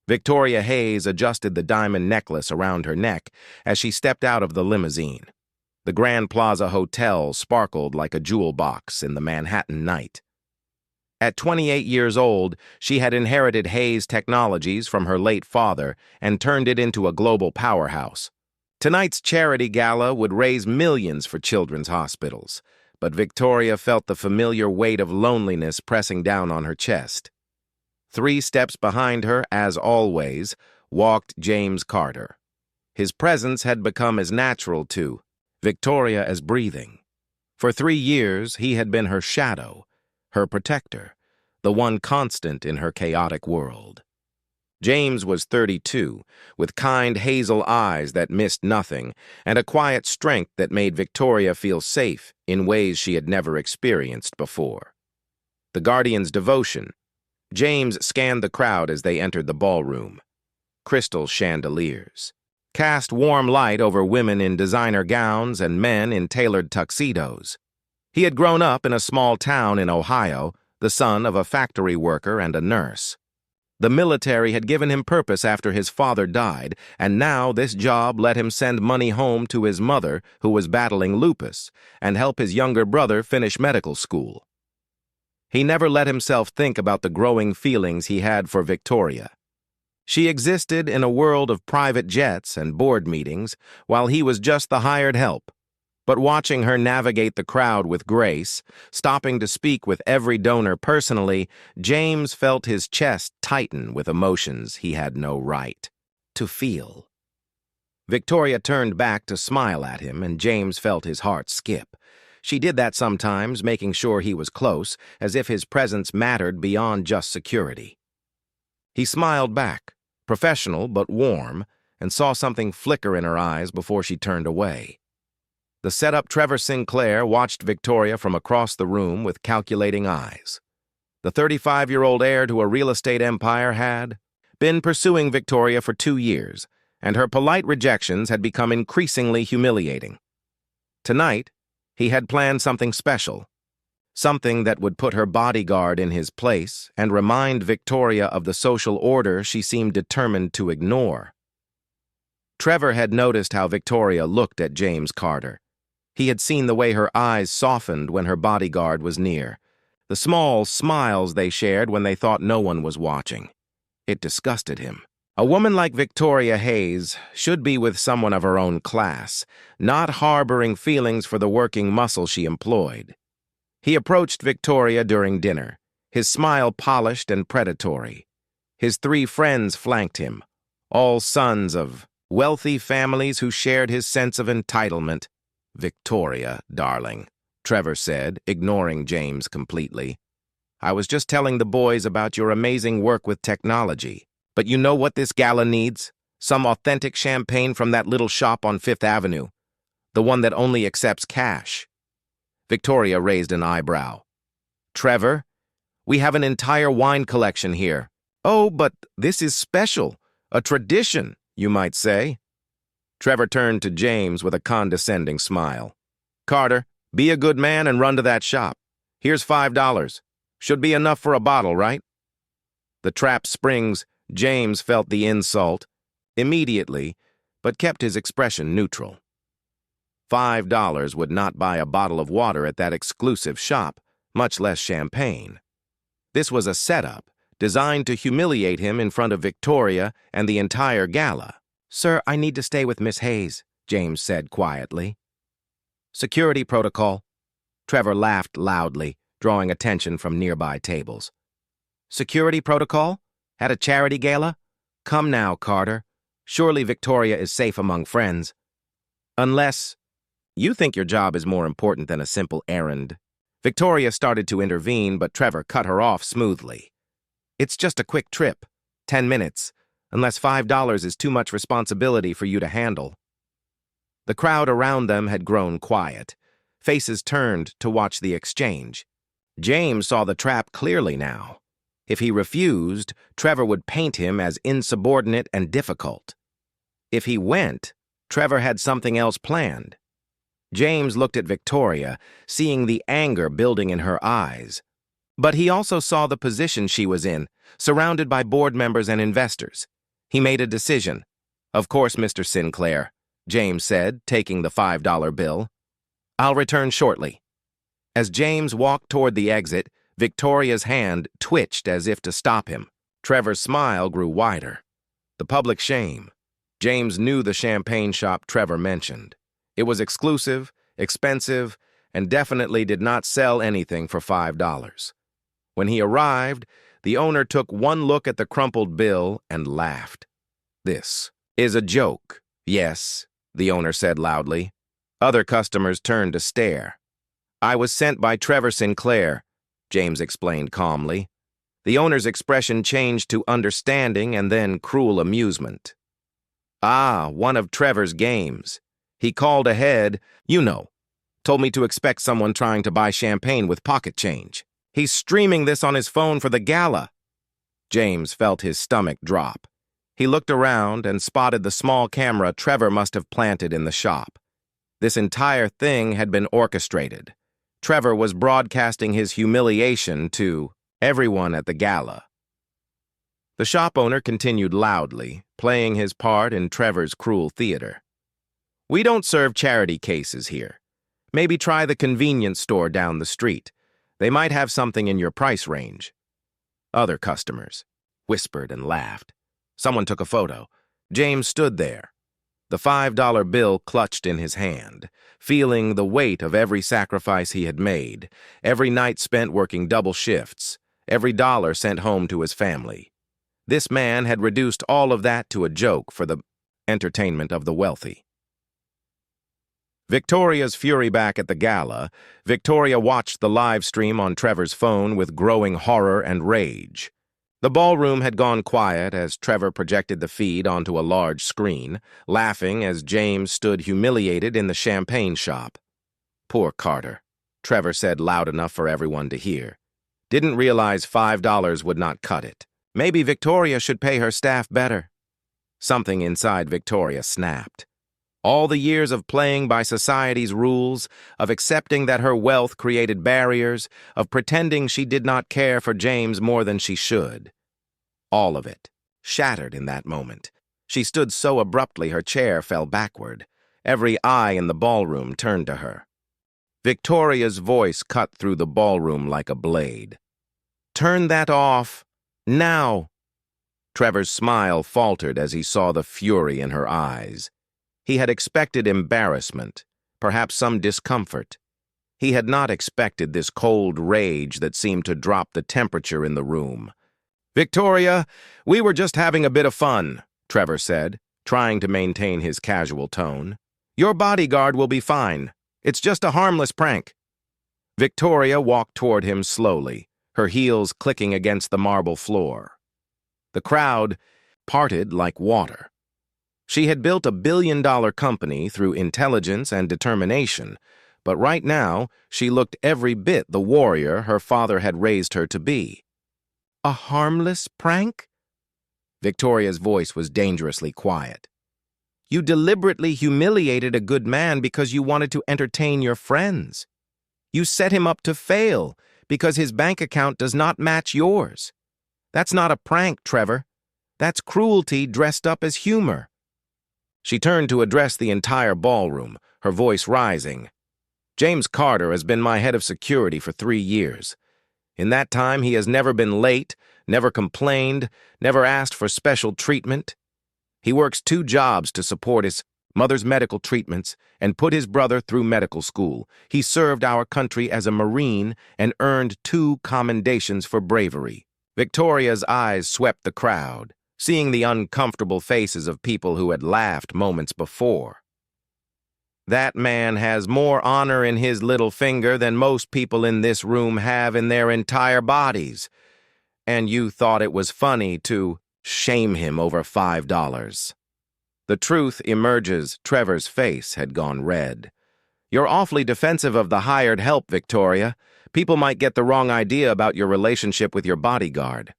Victoria Hayes adjusted the diamond necklace around her neck as she stepped out of the limousine. The Grand Plaza Hotel sparkled like a jewel box in the Manhattan night. At 28 years old, she had inherited Hayes Technologies from her late father and turned it into a global powerhouse. Tonight's charity gala would raise millions for children's hospitals, but Victoria felt the familiar weight of loneliness pressing down on her chest. 3 steps behind her, as always, walked James Carter. His presence had become as natural to Victoria as breathing. For 3 years, he had been her shadow, her protector, the one constant in her chaotic world. James was 32, with kind hazel eyes that missed nothing, and a quiet strength that made Victoria feel safe in ways she had never experienced before. The Guardian's devotion. James scanned the crowd as they entered the ballroom. Crystal chandeliers cast warm light over women in designer gowns and men in tailored tuxedos. He had grown up in a small town in Ohio, the son of a factory worker and a nurse. The military had given him purpose after his father died, and now this job let him send money home to his mother, who was battling lupus, and help his younger brother finish medical school. He never let himself think about the growing feelings he had for Victoria. She existed in a world of private jets and board meetings, while he was just the hired help. But watching her navigate the crowd with grace, stopping to speak with every donor personally, James felt his chest tighten with emotions he had no right to feel. Victoria turned back to smile at him, and James felt his heart skip. She did that sometimes, making sure he was close, as if his presence mattered beyond just security. He smiled back, professional but warm, and saw something flicker in her eyes before she turned away. The set-up Trevor Sinclair watched Victoria from across the room with calculating eyes. The 35-year-old heir to a real estate empire had been pursuing Victoria for 2 years, and her polite rejections had become increasingly humiliating. Tonight, he had planned something special, something that would put her bodyguard in his place and remind Victoria of the social order she seemed determined to ignore. Trevor had noticed how Victoria looked at James Carter. He had seen the way her eyes softened when her bodyguard was near, the small smiles they shared when they thought no one was watching. It disgusted him. A woman like Victoria Hayes should be with someone of her own class, not harboring feelings for the working muscle she employed. He approached Victoria during dinner, his smile polished and predatory. His 3 friends flanked him, all sons of wealthy families who shared his sense of entitlement. "Victoria, darling," Trevor said, ignoring James completely. "I was just telling the boys about your amazing work with technology. But you know what this gala needs? Some authentic champagne from that little shop on 5th Avenue. The one that only accepts cash." Victoria raised an eyebrow. "Trevor, we have an entire wine collection here." "Oh, but this is special. A tradition, you might say." Trevor turned to James with a condescending smile. "Carter, be a good man and run to that shop. Here's $5. Should be enough for a bottle, right?" The trap springs. James felt the insult immediately, but kept his expression neutral. $5 would not buy a bottle of water at that exclusive shop, much less champagne. This was a setup designed to humiliate him in front of Victoria and the entire gala. "Sir, I need to stay with Miss Hayes," James said quietly. "Security protocol." Trevor laughed loudly, drawing attention from nearby tables. "Security protocol? At a charity gala? Come now, Carter. Surely Victoria is safe among friends. Unless you think your job is more important than a simple errand." Victoria started to intervene, but Trevor cut her off smoothly. "It's just a quick trip. 10 minutes. Unless $5 is too much responsibility for you to handle." The crowd around them had grown quiet. Faces turned to watch the exchange. James saw the trap clearly now. If he refused, Trevor would paint him as insubordinate and difficult. If he went, Trevor had something else planned. James looked at Victoria, seeing the anger building in her eyes. But he also saw the position she was in, surrounded by board members and investors. He made a decision. "Of course, Mr. Sinclair," James said, taking the $5 bill. "I'll return shortly." As James walked toward the exit, Victoria's hand twitched as if to stop him. Trevor's smile grew wider. The public shame. James knew the champagne shop Trevor mentioned. It was exclusive, expensive, and definitely did not sell anything for $5. When he arrived, the owner took one look at the crumpled bill and laughed. "This is a joke." "Yes," the owner said loudly. Other customers turned to stare. "I was sent by Trevor Sinclair," James explained calmly. The owner's expression changed to understanding and then cruel amusement. "Ah, one of Trevor's games. He called ahead, told me to expect someone trying to buy champagne with pocket change. He's streaming this on his phone for the gala." James felt his stomach drop. He looked around and spotted the small camera Trevor must have planted in the shop. This entire thing had been orchestrated. Trevor was broadcasting his humiliation to everyone at the gala. The shop owner continued loudly, playing his part in Trevor's cruel theater. "We don't serve charity cases here. Maybe try the convenience store down the street. They might have something in your price range." Other customers whispered and laughed. Someone took a photo. James stood there, the $5 bill clutched in his hand, feeling the weight of every sacrifice he had made, every night spent working double shifts, every dollar sent home to his family. This man had reduced all of that to a joke for the entertainment of the wealthy. Victoria's fury back at the gala, Victoria watched the live stream on Trevor's phone with growing horror and rage. The ballroom had gone quiet as Trevor projected the feed onto a large screen, laughing as James stood humiliated in the champagne shop. "Poor Carter," Trevor said loud enough for everyone to hear. "Didn't realize $5 would not cut it. Maybe Victoria should pay her staff better." Something inside Victoria snapped. All the years of playing by society's rules, of accepting that her wealth created barriers, of pretending she did not care for James more than she should. All of it shattered in that moment. She stood so abruptly her chair fell backward. Every eye in the ballroom turned to her. Victoria's voice cut through the ballroom like a blade. "Turn that off. Now." Trevor's smile faltered as he saw the fury in her eyes. He had expected embarrassment, perhaps some discomfort. He had not expected this cold rage that seemed to drop the temperature in the room. "Victoria, we were just having a bit of fun," Trevor said, trying to maintain his casual tone. "Your bodyguard will be fine. It's just a harmless prank." Victoria walked toward him slowly, her heels clicking against the marble floor. The crowd parted like water. She had built a billion-dollar company through intelligence and determination, but right now she looked every bit the warrior her father had raised her to be. "A harmless prank?" Victoria's voice was dangerously quiet. "You deliberately humiliated a good man because you wanted to entertain your friends. You set him up to fail because his bank account does not match yours. That's not a prank, Trevor. That's cruelty dressed up as humor." She turned to address the entire ballroom, her voice rising. "James Carter has been my head of security for 3 years. In that time, he has never been late, never complained, never asked for special treatment. He works 2 jobs to support his mother's medical treatments and put his brother through medical school. He served our country as a Marine and earned 2 commendations for bravery." Victoria's eyes swept the crowd, seeing the uncomfortable faces of people who had laughed moments before. "That man has more honor in his little finger than most people in this room have in their entire bodies. And you thought it was funny to shame him over $5. The truth emerges. Trevor's face had gone red. "You're awfully defensive of the hired help, Victoria. People might get the wrong idea about your relationship with your bodyguard."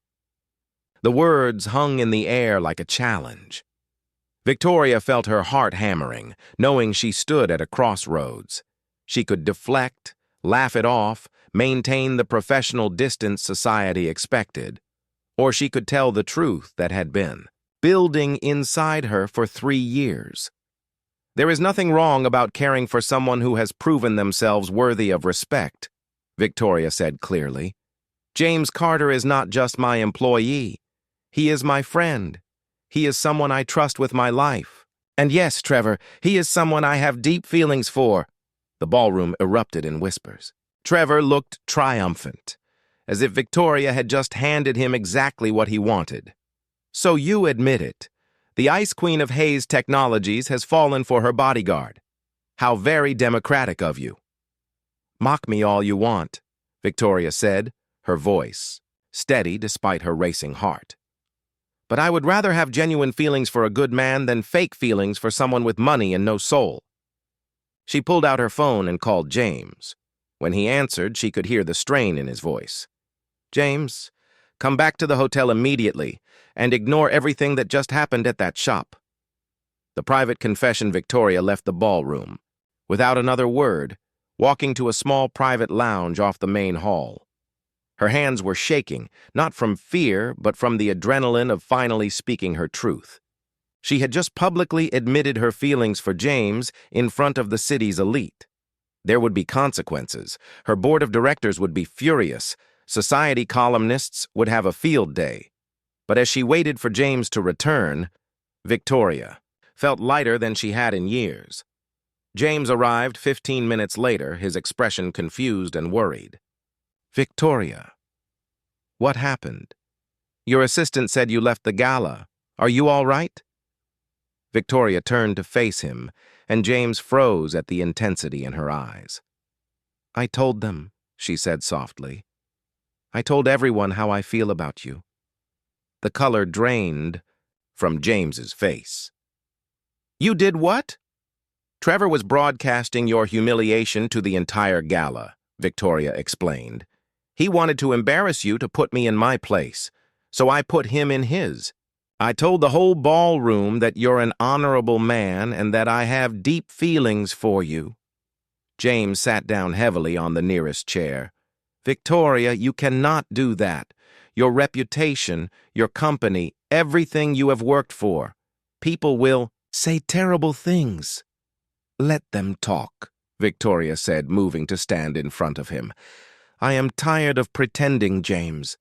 The words hung in the air like a challenge. Victoria felt her heart hammering, knowing she stood at a crossroads. She could deflect, laugh it off, maintain the professional distance society expected, or she could tell the truth that had been. building inside her for 3 years. There is nothing wrong about caring for someone who has proven themselves worthy of respect, Victoria said clearly. James Carter is not just my employee. He is my friend. He is someone I trust with my life. And yes, Trevor, he is someone I have deep feelings for. The ballroom erupted in whispers. Trevor looked triumphant, as if Victoria had just handed him exactly what he wanted. So you admit it. The Ice Queen of Haze Technologies has fallen for her bodyguard. How very democratic of you. Mock me all you want, Victoria said, her voice steady despite her racing heart. But I would rather have genuine feelings for a good man than fake feelings for someone with money and no soul. She pulled out her phone and called James. When he answered, she could hear the strain in his voice. James, come back to the hotel immediately and ignore everything that just happened at that shop. The private confession Victoria left the ballroom, without another word, walking to a small private lounge off the main hall. Her hands were shaking, not from fear, but from the adrenaline of finally speaking her truth. She had just publicly admitted her feelings for James in front of the city's elite. There would be consequences. Her board of directors would be furious. Society columnists would have a field day. But as she waited for James to return, Victoria felt lighter than she had in years. James arrived 15 minutes later, his expression confused and worried. Victoria, what happened? Your assistant said you left the gala. Are you all right? Victoria turned to face him, and James froze at the intensity in her eyes. I told them, she said softly. I told everyone how I feel about you. The color drained from James's face. You did what? Trevor was broadcasting your humiliation to the entire gala, Victoria explained. He wanted to embarrass you to put me in my place, so I put him in his. I told the whole ballroom that you're an honorable man and that I have deep feelings for you. James sat down heavily on the nearest chair. Victoria, you cannot do that. Your reputation, your company, everything you have worked for. People will say terrible things. Let them talk, Victoria said, moving to stand in front of him. I am tired of pretending, James.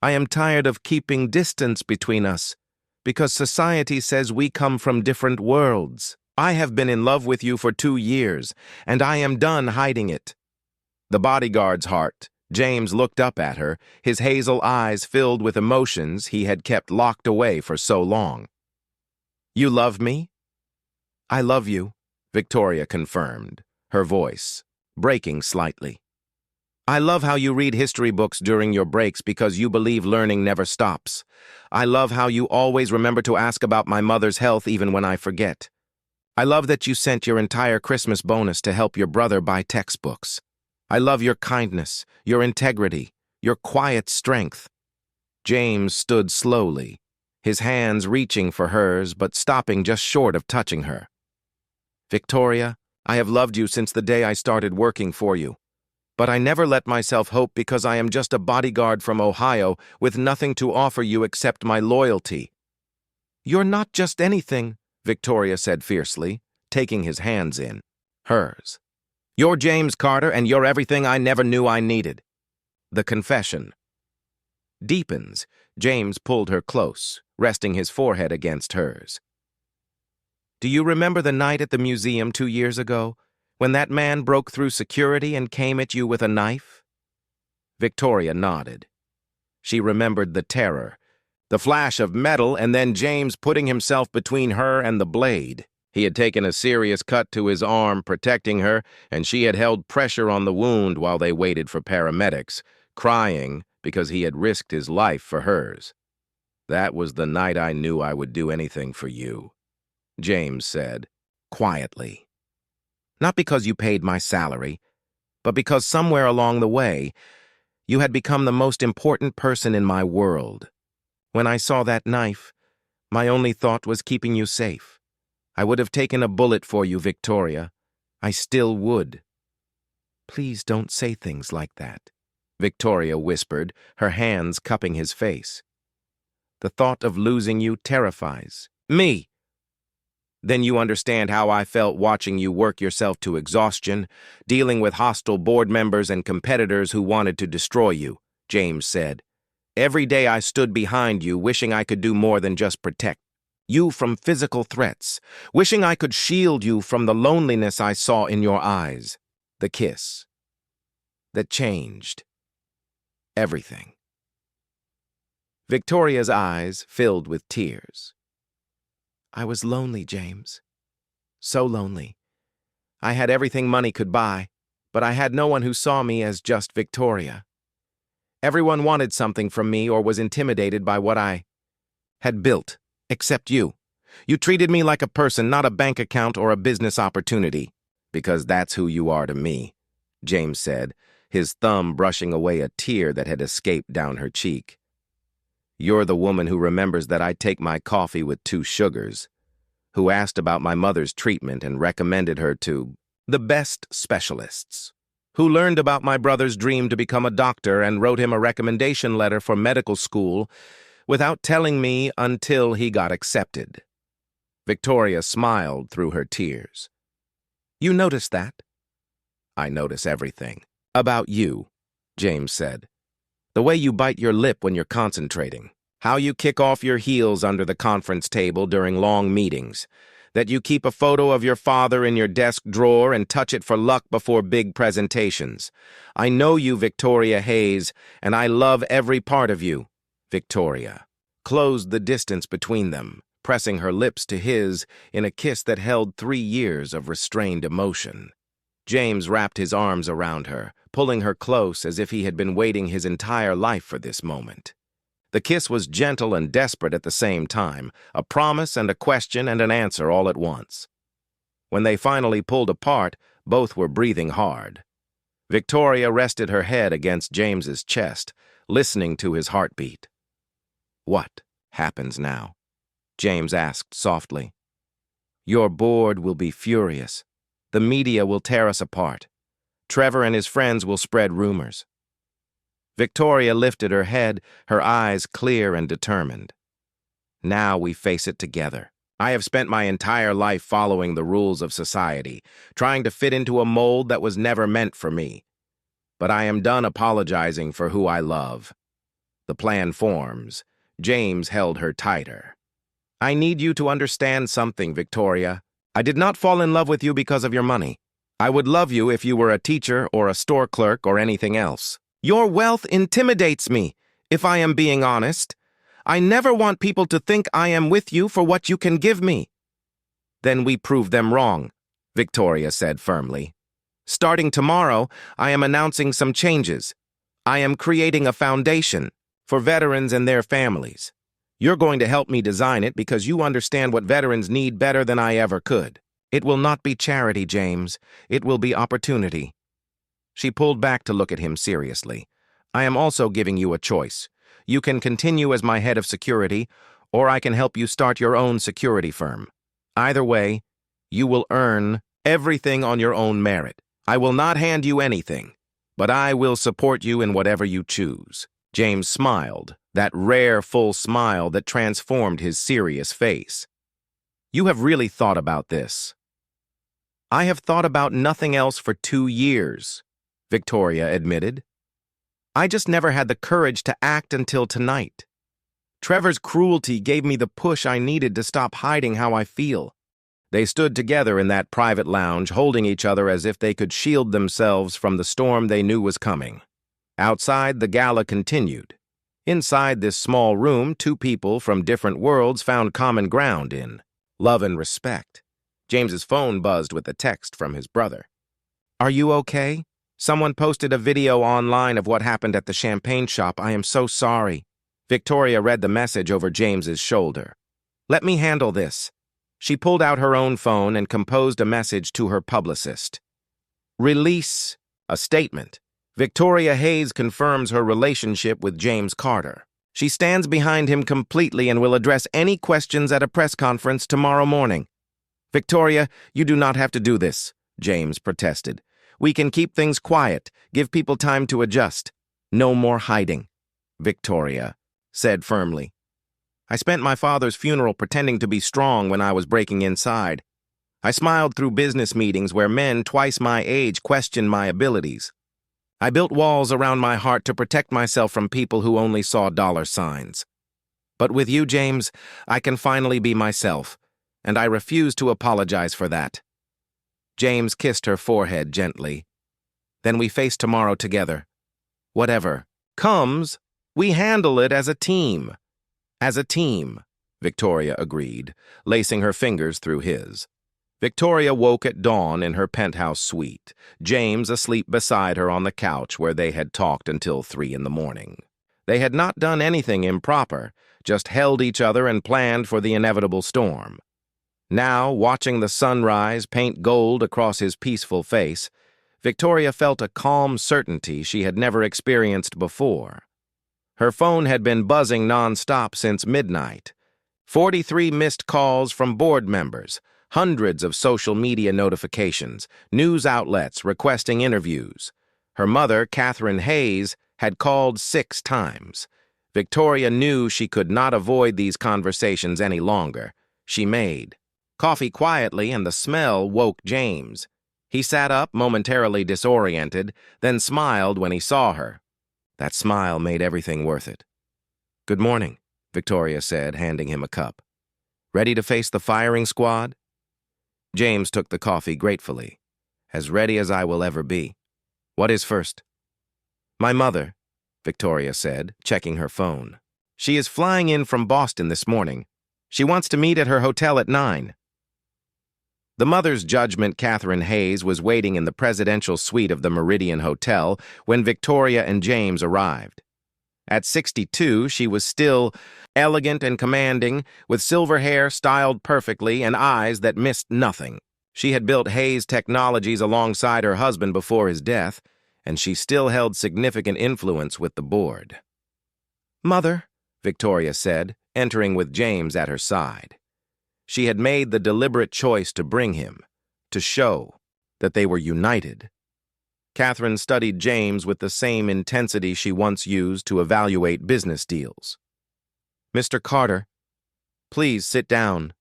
I am tired of keeping distance between us, because society says we come from different worlds. I have been in love with you for 2 years, and I am done hiding it. The bodyguard's heart. James looked up at her, his hazel eyes filled with emotions he had kept locked away for so long. You love me? I love you, Victoria confirmed, her voice breaking slightly. I love how you read history books during your breaks because you believe learning never stops. I love how you always remember to ask about my mother's health even when I forget. I love that you sent your entire Christmas bonus to help your brother buy textbooks. I love your kindness, your integrity, your quiet strength. James stood slowly, his hands reaching for hers but stopping just short of touching her. Victoria, I have loved you since the day I started working for you. But I never let myself hope because I am just a bodyguard from Ohio with nothing to offer you except my loyalty. You're not just anything, Victoria said fiercely, taking his hands in hers. You're James Carter and you're everything I never knew I needed. The confession deepens. James pulled her close, resting his forehead against hers. Do you remember the night at the museum 2 years ago? When that man broke through security and came at you with a knife? Victoria nodded. She remembered the terror, the flash of metal, and then James putting himself between her and the blade. He had taken a serious cut to his arm, protecting her, and she had held pressure on the wound while they waited for paramedics, crying because he had risked his life for hers. That was the night I knew I would do anything for you, James said, quietly. Not because you paid my salary, but because somewhere along the way, you had become the most important person in my world. When I saw that knife, my only thought was keeping you safe. I would have taken a bullet for you, Victoria. I still would. Please don't say things like that, Victoria whispered, her hands cupping his face. The thought of losing you terrifies me. Then you understand how I felt watching you work yourself to exhaustion, dealing with hostile board members and competitors who wanted to destroy you, James said. Every day I stood behind you, wishing I could do more than just protect you from physical threats, wishing I could shield you from the loneliness I saw in your eyes. The kiss that changed everything. Victoria's eyes filled with tears. I was lonely, James. So lonely. I had everything money could buy, but I had no one who saw me as just Victoria. Everyone wanted something from me or was intimidated by what I had built, except you. You treated me like a person, not a bank account or a business opportunity, because that's who you are to me, James said, his thumb brushing away a tear that had escaped down her cheek. You're the woman who remembers that I take my coffee with 2 sugars, who asked about my mother's treatment and recommended her to the best specialists, who learned about my brother's dream to become a doctor and wrote him a recommendation letter for medical school without telling me until he got accepted. Victoria smiled through her tears. You noticed that? I notice everything. About you, James said. The way you bite your lip when you're concentrating, how you kick off your heels under the conference table during long meetings, that you keep a photo of your father in your desk drawer and touch it for luck before big presentations. I know you, Victoria Hayes, and I love every part of you. Victoria closed the distance between them, pressing her lips to his in a kiss that held 3 years of restrained emotion. James wrapped his arms around her, pulling her close as if he had been waiting his entire life for this moment. The kiss was gentle and desperate at the same time, a promise and a question and an answer all at once. When they finally pulled apart, both were breathing hard. Victoria rested her head against James's chest, listening to his heartbeat. What happens now? James asked softly. Your board will be furious. The media will tear us apart. Trevor and his friends will spread rumors. Victoria lifted her head, her eyes clear and determined. Now we face it together. I have spent my entire life following the rules of society, trying to fit into a mold that was never meant for me. But I am done apologizing for who I love. The plan forms. James held her tighter. I need you to understand something, Victoria. I did not fall in love with you because of your money. I would love you if you were a teacher or a store clerk or anything else. Your wealth intimidates me, if I am being honest. I never want people to think I am with you for what you can give me. Then we prove them wrong, Victoria said firmly. Starting tomorrow, I am announcing some changes. I am creating a foundation for veterans and their families. You're going to help me design it because you understand what veterans need better than I ever could. It will not be charity, James. It will be opportunity. She pulled back to look at him seriously. I am also giving you a choice. You can continue as my head of security, or I can help you start your own security firm. Either way, you will earn everything on your own merit. I will not hand you anything, but I will support you in whatever you choose. James smiled, that rare, full smile that transformed his serious face. You have really thought about this. I have thought about nothing else for 2 years, Victoria admitted. I just never had the courage to act until tonight. Trevor's cruelty gave me the push I needed to stop hiding how I feel. They stood together in that private lounge, holding each other as if they could shield themselves from the storm they knew was coming. Outside, the gala continued. Inside this small room, 2 people from different worlds found common ground in love and respect. James's phone buzzed with a text from his brother. Are you okay? Someone posted a video online of what happened at the champagne shop. I am so sorry. Victoria read the message over James's shoulder. Let me handle this. She pulled out her own phone and composed a message to her publicist. Release a statement. Victoria Hayes confirms her relationship with James Carter. She stands behind him completely and will address any questions at a press conference tomorrow morning. Victoria, you do not have to do this, James protested. We can keep things quiet, give people time to adjust. No more hiding, Victoria said firmly. I spent my father's funeral pretending to be strong when I was breaking inside. I smiled through business meetings where men twice my age questioned my abilities. I built walls around my heart to protect myself from people who only saw dollar signs. But with you, James, I can finally be myself, and I refuse to apologize for that." James kissed her forehead gently. "Then we face tomorrow together. Whatever comes, we handle it as a team." "As a team," Victoria agreed, lacing her fingers through his. Victoria woke at dawn in her penthouse suite, James asleep beside her on the couch where they had talked until 3 in the morning. They had not done anything improper, just held each other and planned for the inevitable storm. Now, watching the sunrise paint gold across his peaceful face, Victoria felt a calm certainty she had never experienced before. Her phone had been buzzing non-stop since midnight. 43 missed calls from board members, hundreds of social media notifications, news outlets requesting interviews. Her mother, Catherine Hayes, had called 6 times. Victoria knew she could not avoid these conversations any longer. She made coffee quietly, and the smell woke James. He sat up, momentarily disoriented, then smiled when he saw her. That smile made everything worth it. "Good morning," Victoria said, handing him a cup. "Ready to face the firing squad?" James took the coffee gratefully. "As ready as I will ever be. What is first?" "My mother," Victoria said, checking her phone. "She is flying in from Boston this morning. She wants to meet at her hotel at 9. The mother's judgment, Catherine Hayes, was waiting in the presidential suite of the Meridian Hotel when Victoria and James arrived. At 62, she was still elegant and commanding, with silver hair styled perfectly and eyes that missed nothing. She had built Hayes Technologies alongside her husband before his death, and she still held significant influence with the board. "Mother," Victoria said, entering with James at her side. She had made the deliberate choice to bring him, to show that they were united. Catherine studied James with the same intensity she once used to evaluate business deals. "Mr. Carter, please sit down.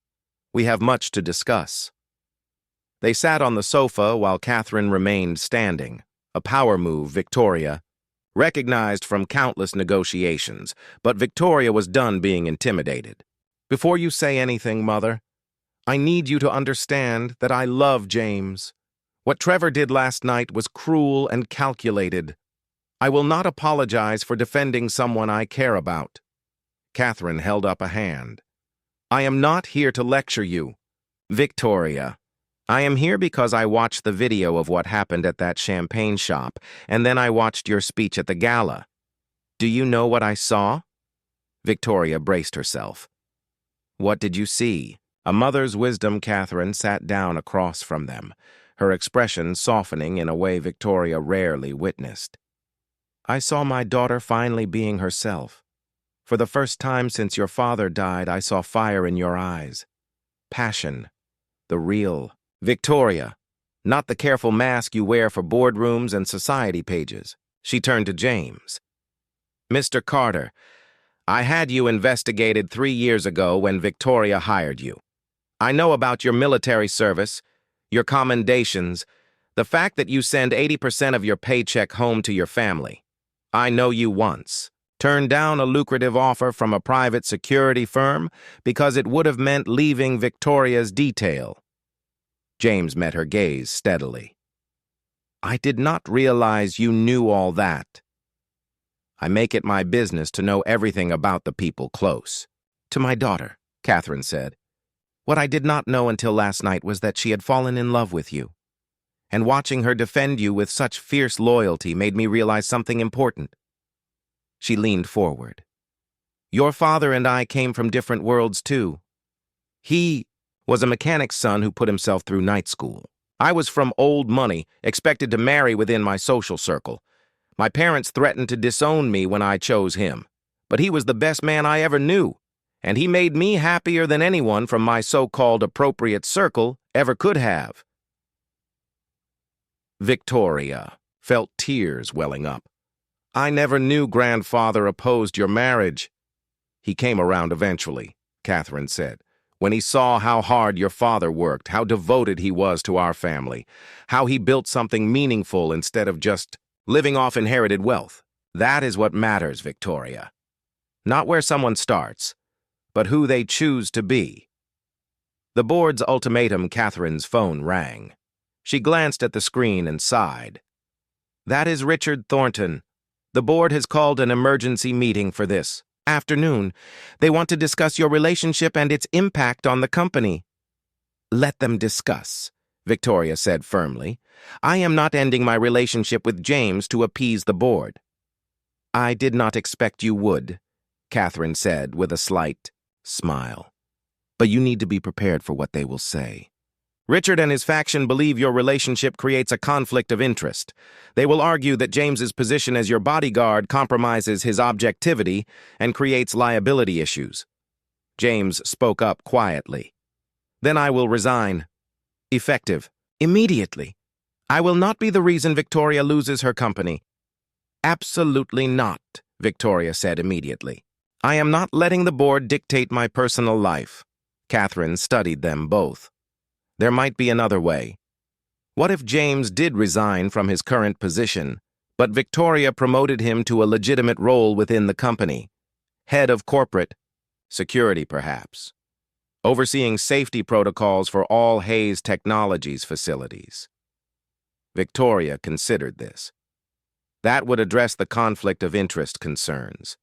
We have much to discuss." They sat on the sofa while Catherine remained standing, a power move Victoria recognized from countless negotiations, but Victoria was done being intimidated. "Before you say anything, Mother, I need you to understand that I love James. What Trevor did last night was cruel and calculated. I will not apologize for defending someone I care about." Catherine held up a hand. "I am not here to lecture you, Victoria. I am here because I watched the video of what happened at that champagne shop, and then I watched your speech at the gala. Do you know what I saw?" Victoria braced herself. "What did you see?" A mother's wisdom. Catherine sat down across from them, her expression softening in a way Victoria rarely witnessed. "I saw my daughter finally being herself. For the first time since your father died, I saw fire in your eyes. Passion. The real Victoria. Not the careful mask you wear for boardrooms and society pages." She turned to James. "Mr. Carter, I had you investigated 3 years ago when Victoria hired you. I know about your military service, your commendations, the fact that you send 80% of your paycheck home to your family. I know you once turned down a lucrative offer from a private security firm because it would have meant leaving Victoria's detail." James met her gaze steadily. "I did not realize you knew all that." "I make it my business to know everything about the people close to my daughter," Catherine said. "What I did not know until last night was that she had fallen in love with you. And watching her defend you with such fierce loyalty made me realize something important." She leaned forward. "Your father and I came from different worlds, too. He was a mechanic's son who put himself through night school. I was from old money, expected to marry within my social circle. My parents threatened to disown me when I chose him, but he was the best man I ever knew, and he made me happier than anyone from my so-called appropriate circle ever could have." Victoria felt tears welling up. "I never knew grandfather opposed your marriage." He came around eventually, Catherine said. When he saw how hard your father worked, how devoted he was to our family, how he built something meaningful instead of just living off inherited wealth. That is what matters, Victoria. Not where someone starts, but who they choose to be. The board's ultimatum. Catherine's phone rang. She glanced at the screen and sighed. That is Richard Thornton. The board has called an emergency meeting for this afternoon. They want to discuss your relationship and its impact on the company. Let them discuss, Victoria said firmly. I am not ending my relationship with James to appease the board. I did not expect you would, Catherine said with a slight smile. But you need to be prepared for what they will say. Richard and his faction believe your relationship creates a conflict of interest. They will argue that James's position as your bodyguard compromises his objectivity and creates liability issues. James spoke up quietly. Then I will resign. Effective. Immediately. I will not be the reason Victoria loses her company. Absolutely not, Victoria said immediately. I am not letting the board dictate my personal life. Catherine studied them both. There might be another way. What if James did resign from his current position, but Victoria promoted him to a legitimate role within the company? Head of corporate security, perhaps. Overseeing safety protocols for all Hayes Technologies facilities. Victoria considered this. That would address the conflict of interest concerns.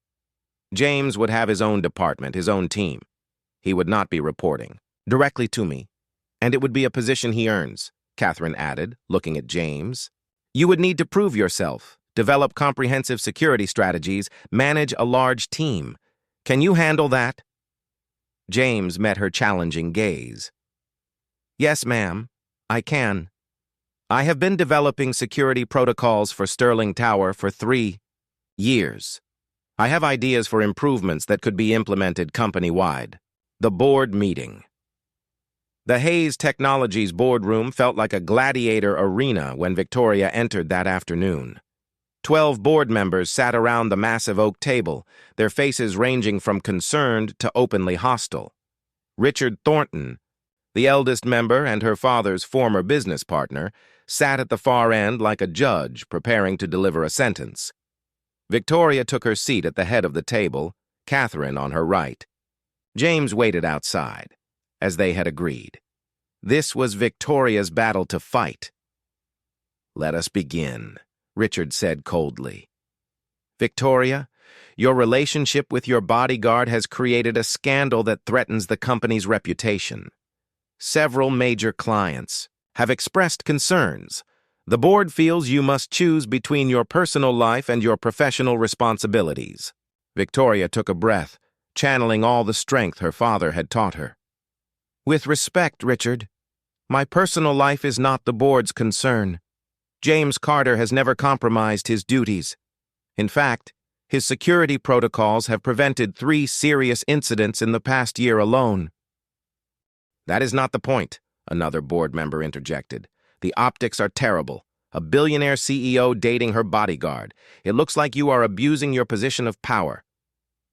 James would have his own department, his own team. He would not be reporting directly to me. And it would be a position he earns, Catherine added, looking at James. You would need to prove yourself, develop comprehensive security strategies, manage a large team. Can you handle that? James met her challenging gaze. Yes, ma'am, I can. I have been developing security protocols for Sterling Tower for 3 years. I have ideas for improvements that could be implemented company-wide. The board meeting. The Hayes Technologies boardroom felt like a gladiator arena when Victoria entered that afternoon. 12 board members sat around the massive oak table, their faces ranging from concerned to openly hostile. Richard Thornton, the eldest member and her father's former business partner, sat at the far end like a judge preparing to deliver a sentence. Victoria took her seat at the head of the table, Catherine on her right. James waited outside, as they had agreed. This was Victoria's battle to fight. Let us begin, Richard said coldly. Victoria, your relationship with your bodyguard has created a scandal that threatens the company's reputation. Several major clients have expressed concerns. The board feels you must choose between your personal life and your professional responsibilities. Victoria took a breath, channeling all the strength her father had taught her. With respect, Richard, my personal life is not the board's concern. James Carter has never compromised his duties. In fact, his security protocols have prevented 3 serious incidents in the past year alone. That is not the point, another board member interjected. The optics are terrible. A billionaire CEO dating her bodyguard. It looks like you are abusing your position of power.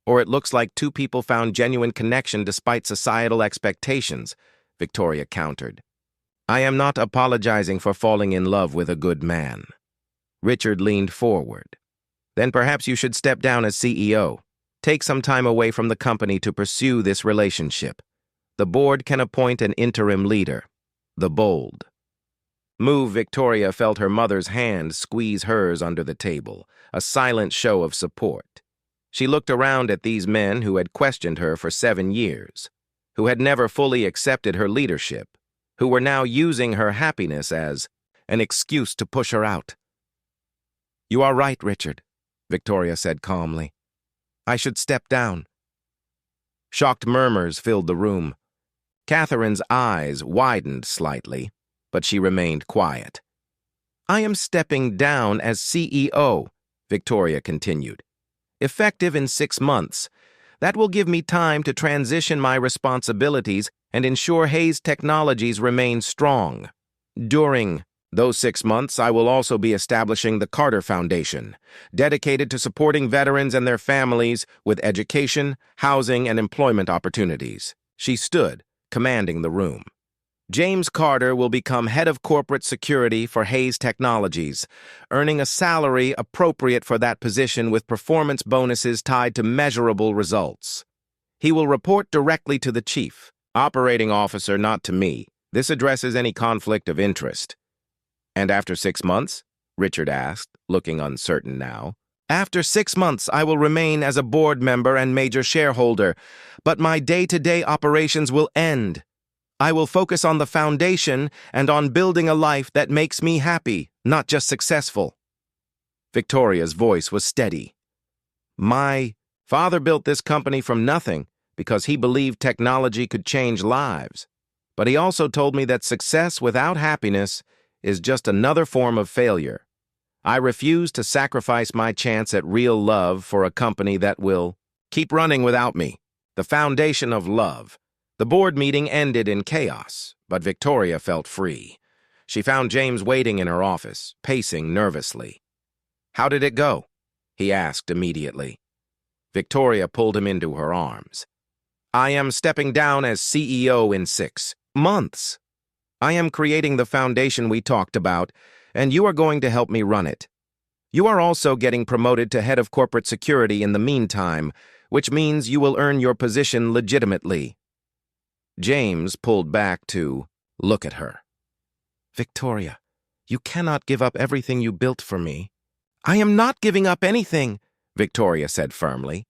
Or it looks like 2 people found genuine connection despite societal expectations, Victoria countered. I am not apologizing for falling in love with a good man. Richard leaned forward. Then perhaps you should step down as CEO. Take some time away from the company to pursue this relationship. The board can appoint an interim leader. The bold. Move. Victoria felt her mother's hand squeeze hers under the table, a silent show of support. She looked around at these men who had questioned her for 7 years, who had never fully accepted her leadership, who were now using her happiness as an excuse to push her out. You are right, Richard, Victoria said calmly. I should step down. Shocked murmurs filled the room. Catherine's eyes widened slightly, but she remained quiet. I am stepping down as CEO, Victoria continued. Effective in 6 months. That will give me time to transition my responsibilities and ensure Hayes Technologies remain strong. During Those 6 months, I will also be establishing the Carter Foundation, dedicated to supporting veterans and their families with education, housing, and employment opportunities. She stood, commanding the room. James Carter will become head of corporate security for Hayes Technologies, earning a salary appropriate for that position with performance bonuses tied to measurable results. He will report directly to the chief operating officer, not to me. This addresses any conflict of interest. And after 6 months? Richard asked, looking uncertain now. After 6 months, I will remain as a board member and major shareholder, but my day-to-day operations will end. I will focus on the foundation and on building a life that makes me happy, not just successful. Victoria's voice was steady. My father built this company from nothing because he believed technology could change lives. But he also told me that success without happiness is just another form of failure. I refuse to sacrifice my chance at real love for a company that will keep running without me. The foundation of love. The board meeting ended in chaos, but Victoria felt free. She found James waiting in her office, pacing nervously. "How did it go?" he asked immediately. Victoria pulled him into her arms. "I am stepping down as CEO in 6 months. I am creating the foundation we talked about, and you are going to help me run it. You are also getting promoted to head of corporate security in the meantime, which means you will earn your position legitimately." James pulled back to look at her. "Victoria, you cannot give up everything you built for me." "I am not giving up anything," Victoria said firmly.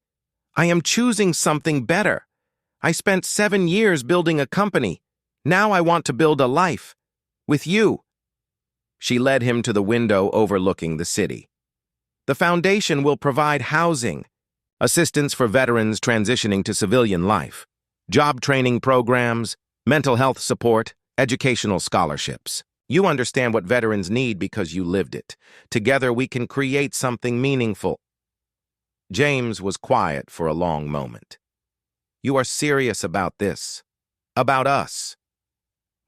"I am choosing something better. I spent 7 years building a company. Now I want to build a life. With you." She led him to the window overlooking the city. "The foundation will provide housing, assistance for veterans transitioning to civilian life, job training programs, mental health support, educational scholarships. You understand what veterans need because you lived it. Together we can create something meaningful." James was quiet for a long moment. "You are serious about this, about us."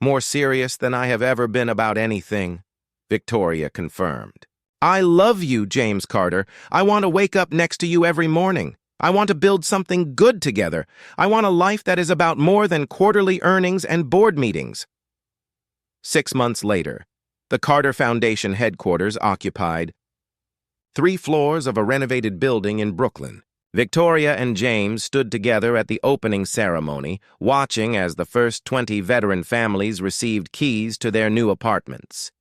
"More serious than I have ever been about anything," Victoria confirmed. "I love you, James Carter. I want to wake up next to you every morning. I want to build something good together. I want a life that is about more than quarterly earnings and board meetings." 6 months later, the Carter Foundation headquarters occupied 3 floors of a renovated building in Brooklyn. Victoria and James stood together at the opening ceremony, watching as the first 20 veteran families received keys to their new apartments.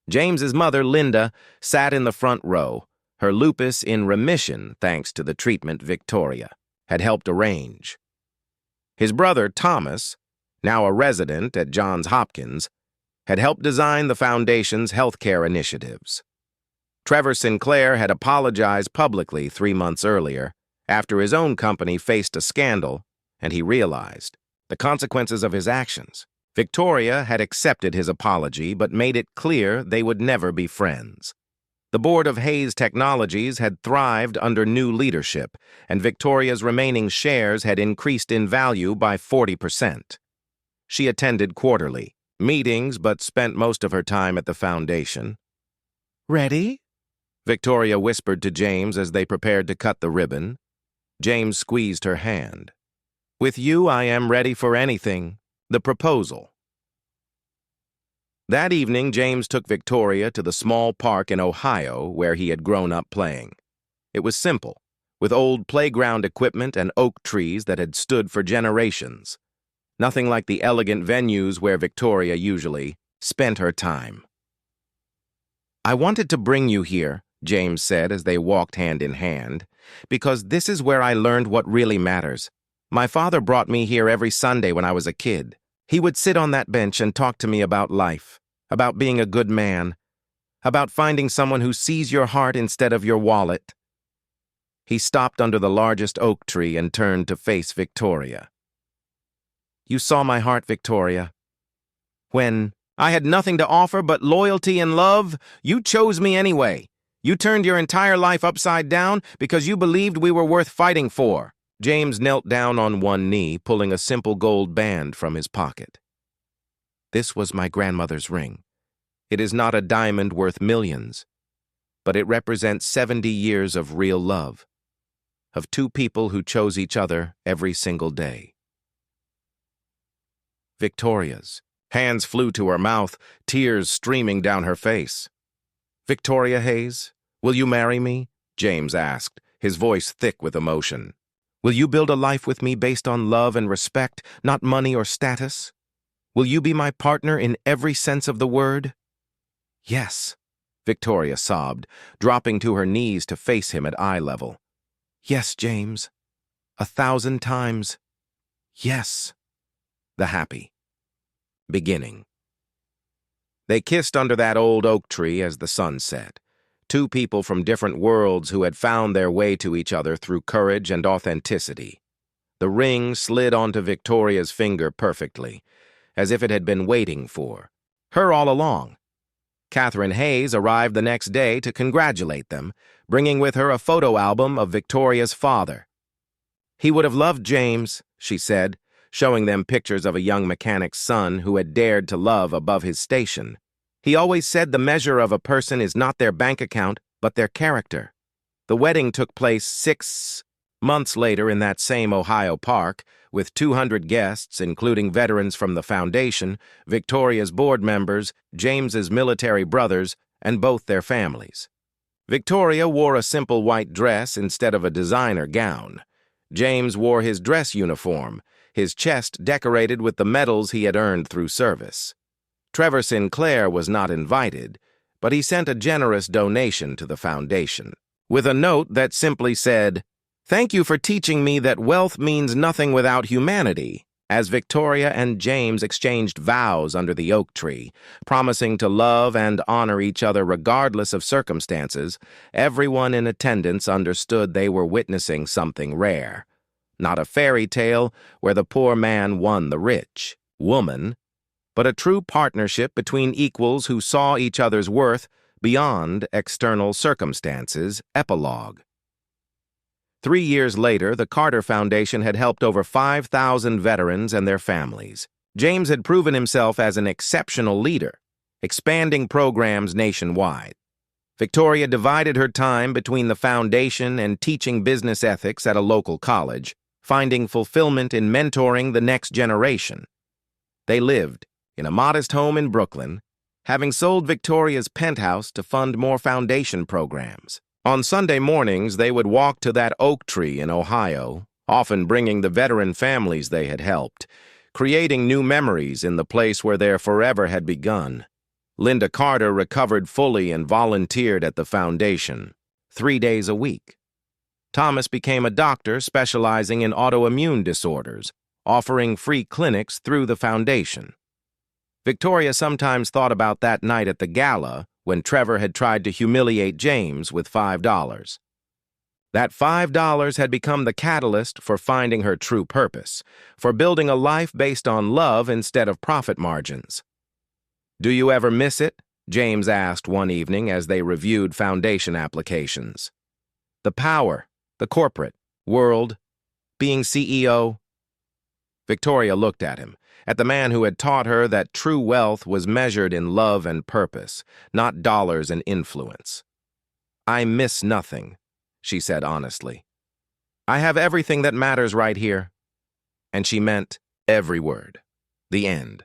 James's mother, Linda, sat in the front row, her lupus in remission thanks to the treatment Victoria had helped arrange. His brother, Thomas, now a resident at Johns Hopkins, had helped design the foundation's healthcare initiatives. Trevor Sinclair had apologized publicly 3 months earlier, after his own company faced a scandal, and he realized the consequences of his actions. Victoria had accepted his apology, but made it clear they would never be friends. The board of Hayes Technologies had thrived under new leadership, and Victoria's remaining shares had increased in value by 40%. She attended quarterly meetings, but spent most of her time at the foundation. "Ready?" Victoria whispered to James as they prepared to cut the ribbon. James squeezed her hand. "With you, I am ready for anything." The proposal. That evening, James took Victoria to the small park in Ohio where he had grown up playing. It was simple, with old playground equipment and oak trees that had stood for generations. Nothing like the elegant venues where Victoria usually spent her time. "I wanted to bring you here," James said as they walked hand in hand, "because this is where I learned what really matters. My father brought me here every Sunday when I was a kid. He would sit on that bench and talk to me about life, about being a good man, about finding someone who sees your heart instead of your wallet." He stopped under the largest oak tree and turned to face Victoria. "You saw my heart, Victoria. When I had nothing to offer but loyalty and love, you chose me anyway. You turned your entire life upside down because you believed we were worth fighting for." James knelt down on one knee, pulling a simple gold band from his pocket. "This was my grandmother's ring. It is not a diamond worth millions, but it represents 70 years of real love, of two people who chose each other every single day. Victoria's hands flew to her mouth, tears streaming down her face. "Victoria Hayes, will you marry me?" James asked, his voice thick with emotion. "Will you build a life with me based on love and respect, not money or status? Will you be my partner in every sense of the word?" "Yes," Victoria sobbed, dropping to her knees to face him at eye level. "Yes, James. 1,000 times. Yes." The happy beginning. They kissed under that old oak tree as the sun set. Two people from different worlds who had found their way to each other through courage and authenticity. The ring slid onto Victoria's finger perfectly, as if it had been waiting for her all along. Catherine Hayes arrived the next day to congratulate them, bringing with her a photo album of Victoria's father. "He would have loved James," she said, showing them pictures of a young mechanic's son who had dared to love above his station. "He always said the measure of a person is not their bank account, but their character." The wedding took place 6 months later in that same Ohio park, with 200 guests, including veterans from the foundation, Victoria's board members, James's military brothers, and both their families. Victoria wore a simple white dress instead of a designer gown. James wore his dress uniform, his chest decorated with the medals he had earned through service. Trevor Sinclair was not invited, but he sent a generous donation to the foundation, with a note that simply said, "Thank you for teaching me that wealth means nothing without humanity," as Victoria and James exchanged vows under the oak tree, promising to love and honor each other regardless of circumstances. Everyone in attendance understood they were witnessing something rare. Not a fairy tale where the poor man won the rich woman, but a true partnership between equals who saw each other's worth beyond external circumstances. Epilogue. 3 years later, the Carter Foundation had helped over 5,000 veterans and their families. James had proven himself as an exceptional leader, expanding programs nationwide. Victoria divided her time between the foundation and teaching business ethics at a local college, finding fulfillment in mentoring the next generation. They lived in a modest home in Brooklyn, having sold Victoria's penthouse to fund more foundation programs. On Sunday mornings, they would walk to that oak tree in Ohio, often bringing the veteran families they had helped, creating new memories in the place where their forever had begun. Linda Carter recovered fully and volunteered at the foundation, 3 days a week. Thomas became a doctor specializing in autoimmune disorders, offering free clinics through the foundation. Victoria sometimes thought about that night at the gala when Trevor had tried to humiliate James with $5. That $5 had become the catalyst for finding her true purpose, for building a life based on love instead of profit margins. "Do you ever miss it?" James asked one evening as they reviewed foundation applications. "The power, the corporate world, being CEO?" Victoria looked at him, at the man who had taught her that true wealth was measured in love and purpose, not dollars and influence. "I miss nothing," she said honestly. "I have everything that matters right here." And she meant every word. The end.